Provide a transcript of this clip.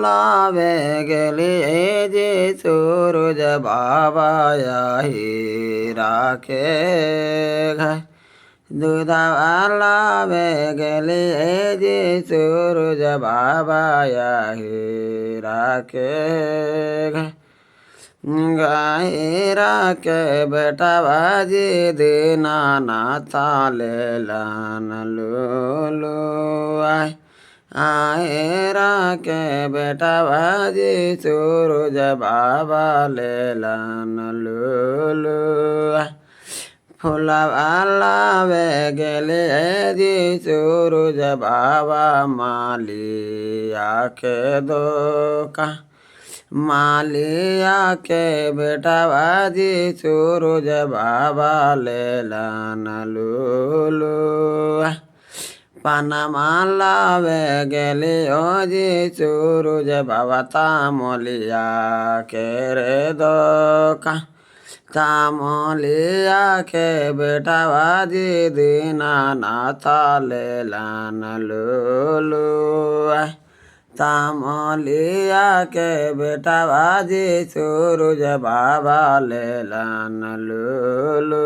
लावे गेले जे सूरज बाबा ही राखे घाय दूधवा लावे गेले जे सूरज बाबा ही राखे घाय गाय राखे बेटा बाजी दीना नाथा ले लान लूलू आए राखे बेटा बाजी सूरज बाबा ले लान लूलू फुलवा लावे गेले जी सूरज बाबा मालिया के दोका मालिया के बेटा बाजी सूरज बाबा ले लान लूलू पनमा लावे गेले ओ जी सूरज बाबा तामलिया के रे दोका तामलिया के बेटा बाजी दीना नाथा ले लान लूलू तामलिया के बेटा बाजी सूरज बाबा ले लान लूलू